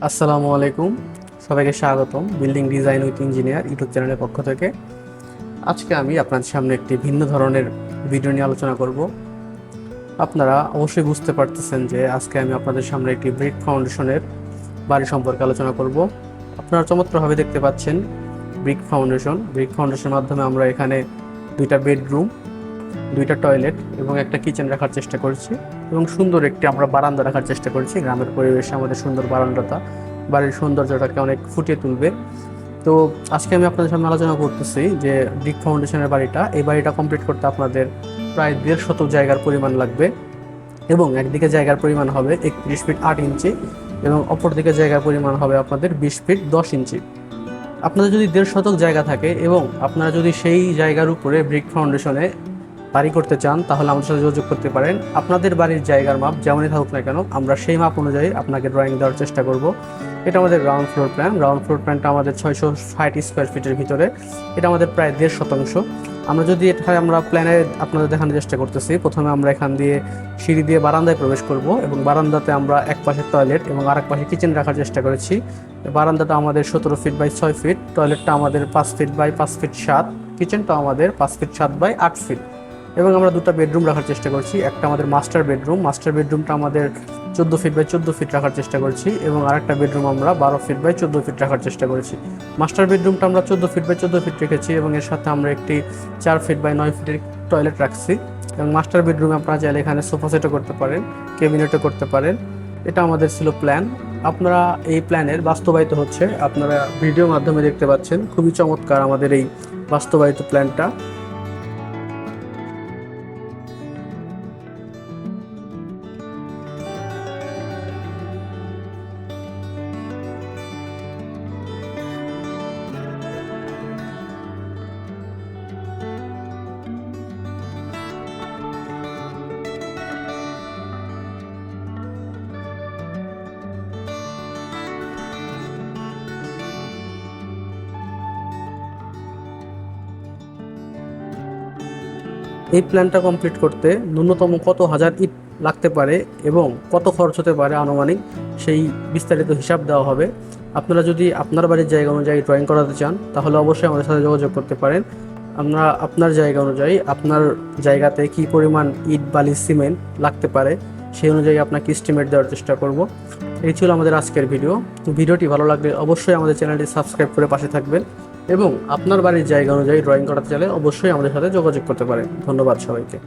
আসসালামু আলাইকুম, সবাইকে স্বাগতম building design with engineer YouTube চ্যানেলের পক্ষ থেকে। আজকে আমি আপনাদের সামনে একটি ভিন্ন ধরনের ভিডিও নিয়ে আলোচনা করব। আপনারা অবশ্যই বুঝতে পারতেছেন যে আজকে আমি আপনাদের সামনে একটি ব্রিক ফাউন্ডেশনের বাড়ি সম্পর্কে আলোচনা করব। আপনারা চমৎকারভাবে দেখতে পাচ্ছেন ব্রিক ফাউন্ডেশনের মাধ্যমে আমরা এখানে দুইটা বেডরুম, দুইটা টয়লেট এবং একটা কিচেন রাখার চেষ্টা করেছি এবং সুন্দর একটি আমরা বারান্দা রাখার চেষ্টা করেছি। গ্রামের পরিবেশে আমাদের সুন্দর বারান্দাটা বাড়ির সৌন্দর্যটাকে অনেক ফুটিয়ে তুলবে। তো আজকে আমি আপনাদের সামনে আলোচনা করতেছি যে ব্রিক ফাউন্ডেশনের এই বাড়িটা কমপ্লিট করতে আপনাদের প্রায় 1.5 শতক জায়গার পরিমাণ লাগবে এবং একদিকে জায়গার পরিমাণ হবে 31 ফিট 8 ইঞ্চি এবং অপরদিকে জায়গার পরিমাণ হবে আপনাদের 20 ফিট 10 ইঞ্চি। আপনাদের যদি 1.5 শতক জায়গা থাকে এবং আপনারা যদি সেই জায়গার উপরে ব্রিক ফাউন্ডেশনে বাড়ি করতে চান তাহলে আমাদের সাথে যোগাযোগ করতে পারেন। আপনাদের বাড়ির জায়গার মাপ যেমনই থাকুক না কেন আমরা সেই মাপ অনুযায়ী আপনাকে ড্রয়িং দেওয়ার চেষ্টা করব। এটা আমাদের গ্রাউন্ড ফ্লোর প্ল্যানটা আমাদের 660 স্কোয়ার ফিটের ভিতরে। এটা আমাদের প্রায় 1.5 শতাংশ। আমরা প্ল্যানে আপনাদের দেখানোর চেষ্টা করতেছি। প্রথমে আমরা এখান দিয়ে সিঁড়ি দিয়ে বারান্দায় প্রবেশ করব এবং বারান্দাতে আমরা এক পাশে টয়লেট এবং আরেক পাশে কিচেন রাখার চেষ্টা করেছি। বারান্দাটা আমাদের 17 ফিট বাই 6 ফিট, টয়লেটটা আমাদের 5 ফিট বাই 5 ফিট 7, কিচেনটা আমাদের 5 ফিট 7 বাই 8 ফিট এবং আমরা দুটো বেডরুম রাখার চেষ্টা করছি। একটা আমাদের মাস্টার বেডরুমটা আমাদের 14 ফিট বাই 14 ফিট রাখার চেষ্টা করছি এবং আরেকটা বেডরুম আমরা 12 ফিট বাই 14 ফিট রাখার চেষ্টা করেছি। মাস্টার বেডরুমটা আমরা 14 ফিট বাই 14 ফিট রেখেছি এবং এর সাথে আমরা একটি 4 ফিট বাই 9 ফিটের টয়লেট রাখছি এবং মাস্টার বেডরুমে আপনারা চাইলে এখানে সোফা সেটও করতে পারেন, ক্যাবিনেটও করতে পারেন। এটা আমাদের ছিল প্ল্যান। আপনারা এই প্ল্যানের বাস্তবায়িত হচ্ছে, আপনারা ভিডিওর মাধ্যমে দেখতে পাচ্ছেন। খুবই চমৎকার আমাদের এই বাস্তবায়িত প্ল্যানটা। এই প্ল্যানটা কমপ্লিট করতে ন্যূনতম কত হাজার ইট লাগতে পারে এবং কত খরচ হতে পারে আনুমানিক সেই বিস্তারিত হিসাব দেওয়া হবে। আপনারা যদি আপনার বাড়ির জায়গা অনুযায়ী ড্রয়িং করাতে চান তাহলে অবশ্যই আমাদের সাথে যোগাযোগ করতে পারেন। আমরা আপনার জায়গা অনুযায়ী আপনার জায়গাতে কী পরিমাণ ইট বালি সিমেন্ট লাগতে পারে সেই অনুযায়ী আপনাকে এস্টিমেট দেওয়ার চেষ্টা করব। এই ছিল আমাদের আজকের ভিডিওটি ভালো লাগলে অবশ্যই আমাদের চ্যানেলটি সাবস্ক্রাইব করে পাশে থাকবেন এবং আপনার বাড়ির জায়গা অনুযায়ী ড্রয়িং করাতে চাইলে অবশ্যই আমাদের সাথে যোগাযোগ করতে পারেন। ধন্যবাদ সবাইকে।